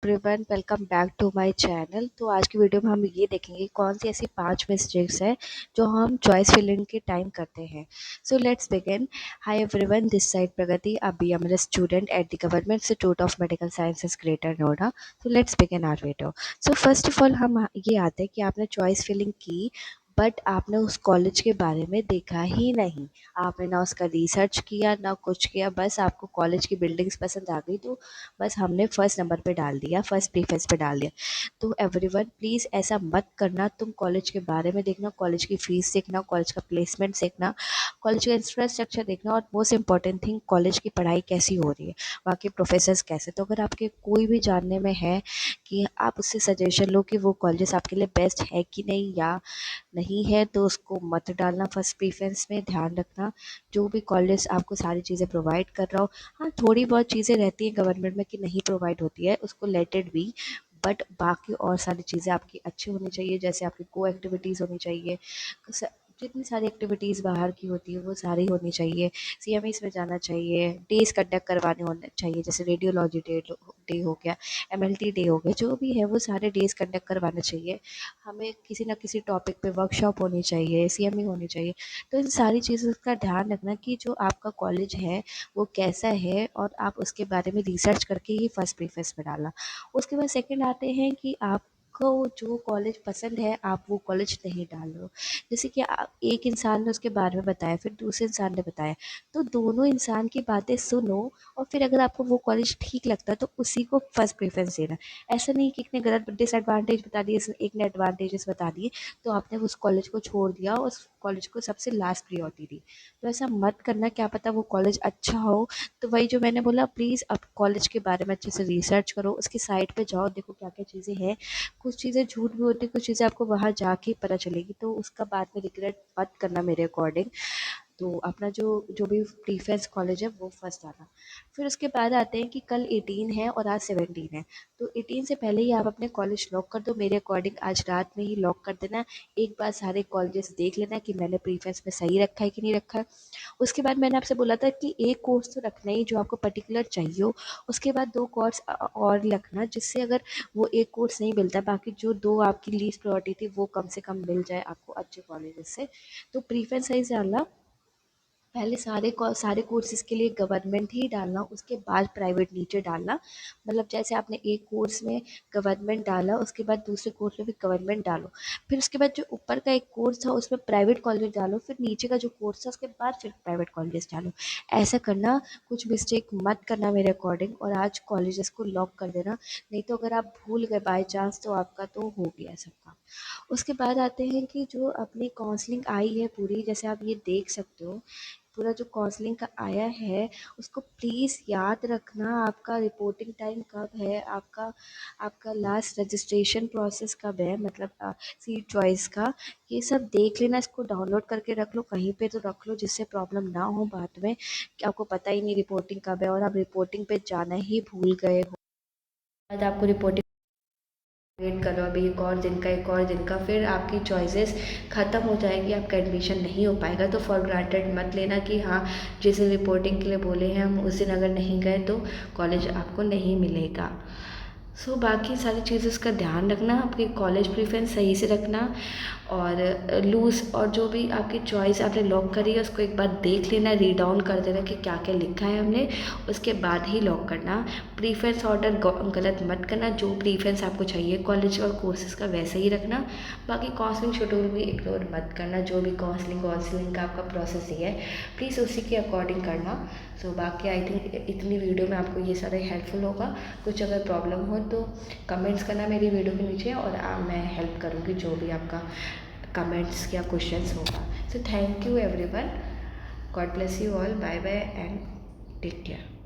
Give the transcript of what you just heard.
Everyone, welcome back to my channel. तो आज की वीडियो में हम ये देखेंगे कौन सी ऐसी 5 मिस्टेक्स है जो हम चॉइस फिलिंग के टाइम करते हैं। So let's begin. Hi everyone, this side Pragati, a BML student at the government institute of medical sciences Greater Noida. तो let's begin our video. So first of all हम ये आते हैं कि आपने चॉइस फिलिंग की, बट आपने उस कॉलेज के बारे में देखा ही नहीं। आपने ना उसका रिसर्च किया ना कुछ किया, बस आपको कॉलेज की बिल्डिंग्स पसंद आ गई तो बस हमने फर्स्ट नंबर पे डाल दिया, फर्स्ट प्रीफेस पे डाल दिया। तो एवरीवन प्लीज़ ऐसा मत करना। तुम कॉलेज के बारे में देखना, कॉलेज की फ़ीस देखना, कॉलेज का प्लेसमेंट देखना, कॉलेज का इंफ्रास्ट्रक्चर देखना, और मोस्ट इंपॉर्टेंट थिंग कॉलेज की पढ़ाई कैसी हो रही है, वहाँ के प्रोफेसर्स कैसे। तो अगर आपके कोई भी जानने में है कि आप उससे सजेशन लो कि वो कॉलेज आपके लिए बेस्ट है कि नहीं या नहीं है, तो उसको मत डालना फर्स्ट प्रेफरेंस में। ध्यान रखना जो भी कॉलेज आपको सारी चीज़ें प्रोवाइड कर रहा हो, हाँ थोड़ी बहुत चीज़ें रहती हैं गवर्नमेंट में कि नहीं प्रोवाइड होती है, उसको लेट इट बी, बट बाकी और सारी चीज़ें आपकी अच्छी होनी चाहिए। जैसे आपकी को एक्टिविटीज़ होनी चाहिए, जितनी सारी एक्टिविटीज़ बाहर की होती है वो सारी होनी चाहिए। सीएमईस में जाना चाहिए, डेज कंडक्ट करवाने होने चाहिए, जैसे रेडियोलॉजी डे हो गया, एमएलटी डे हो गया, जो भी है वो सारे डेज कंडक्ट करवाने चाहिए। हमें किसी ना किसी टॉपिक पे वर्कशॉप होनी चाहिए, सीएमई होनी चाहिए। तो इन सारी चीज़ों का ध्यान रखना कि जो आपका कॉलेज है वो कैसा है, और आप उसके बारे में रिसर्च करके ही फर्स्ट प्रेफरेंस में डालना। उसके बाद सेकंड आते हैं कि आपको जो कॉलेज पसंद है आप वो कॉलेज नहीं डाल रहे हो। जैसे कि एक इंसान ने उसके बारे में बताया, फिर दूसरे इंसान ने बताया, तो दोनों इंसान की बातें सुनो, और फिर अगर आपको वो कॉलेज ठीक लगता है तो उसी को फर्स्ट प्रेफरेंस देना। ऐसा नहीं कि एक ने गलत डिसएडवांटेज बता दिए, एक ने एडवांटेजेस बता दिए, तो आपने उस कॉलेज को छोड़ दिया, उस कॉलेज को सबसे लास्ट प्रियोरिटी दी। तो ऐसा मत करना, क्या पता वो कॉलेज अच्छा हो। तो वही जो मैंने बोला, प्लीज़ आप कॉलेज के बारे में अच्छे से रिसर्च करो, उसकी साइट पे जाओ, देखो क्या क्या चीज़ें हैं। कुछ चीज़ें झूठ भी होती है, कुछ चीज़ें आपको वहाँ जाके ही पता चलेगी, तो उसका बाद में रिग्रेट मत करना मेरे अकॉर्डिंग। तो अपना जो जो भी प्रीफेस कॉलेज है वो फर्स्ट आना। फिर उसके बाद आते हैं कि कल 18 है और आज 17 है, तो 18 से पहले ही आप अपने कॉलेज लॉक कर दो। मेरे अकॉर्डिंग आज रात में ही लॉक कर देना। एक बार सारे कॉलेजेस देख लेना कि मैंने प्रीफेस में सही रखा है कि नहीं रखा है। उसके बाद मैंने आपसे बोला था कि एक कोर्स तो रखना ही जो आपको पर्टिकुलर चाहिए हो, उसके बाद 2 कोर्स और रखना, जिससे अगर वो एक कोर्स नहीं मिलता, बाकी जो 2 आपकी लीस्ट प्रायोरिटी थी वो कम से कम मिल जाए आपको अच्छे कॉलेजेस से। तो प्रीफेस सही से डालना। पहले सारे कोर्सेज़ के लिए गवर्नमेंट ही डालना, उसके बाद प्राइवेट नीचे डालना। मतलब जैसे आपने एक कोर्स में गवर्नमेंट डाला, उसके बाद दूसरे कोर्स में भी गवर्नमेंट डालो, फिर उसके बाद जो ऊपर का एक कोर्स था उसमें प्राइवेट कॉलेज डालो, फिर नीचे का जो कोर्स था उसके बाद फिर प्राइवेट कॉलेज डालो। ऐसा करना, कुछ मिस्टेक मत करना मेरे अकॉर्डिंग, और आज कॉलेजेस को लॉक कर देना। नहीं तो अगर आप भूल गए बाई चांस तो आपका तो हो गया सब काम। उसके बाद आते हैं कि जो अपनी काउंसलिंग आई है पूरी, जैसे आप ये देख सकते हो, पूरा जो काउंसलिंग का आया है उसको प्लीज़ याद रखना। आपका रिपोर्टिंग टाइम कब है, आपका आपका लास्ट रजिस्ट्रेशन प्रोसेस कब है, मतलब सीट चॉइस का, ये सब देख लेना। इसको डाउनलोड करके रख लो, कहीं पे तो रख लो जिससे प्रॉब्लम ना हो बाद में कि आपको पता ही नहीं रिपोर्टिंग कब है और आप रिपोर्टिंग पे जाना ही भूल गए हो। बाद आपको रिपोर्टिंग वेट करो, अभी एक और दिन का, फिर आपकी चॉइसेस ख़त्म हो जाएगी, आपका एडमिशन नहीं हो पाएगा। तो फॉर ग्रांटेड मत लेना कि हाँ जिस दिन रिपोर्टिंग के लिए बोले हैं हम उस दिन अगर नहीं गए तो कॉलेज आपको नहीं मिलेगा। सो बाकी सारी चीज़ें का ध्यान रखना, आपकी कॉलेज प्रेफरेंस सही से रखना, और लूज़ और जो भी आपकी चॉइस आपने लॉक करी है उसको एक बार देख लेना, रीड डाउन कर देना कि क्या क्या लिखा है हमने, उसके बाद ही लॉक करना। प्रीफरेंस ऑर्डर गलत मत करना, जो प्रीफरेंस आपको चाहिए कॉलेज और कोर्सेज का वैसे ही रखना। बाकी काउंसलिंग शेड्यूल भी इग्नोर मत करना, जो भी काउंसलिंग का आपका प्रोसेस ही है प्लीज़ उसी के अकॉर्डिंग करना। सो बाकी आई थिंक इतनी वीडियो में आपको ये सारे हेल्पफुल होगा। कुछ अगर प्रॉब्लम हो तो कमेंट्स करना मेरी वीडियो के नीचे, और मैं हेल्प करूँगी जो भी आपका कमेंट्स या क्वेश्चंस होगा। So thank you everyone, God bless you all, bye bye and take care.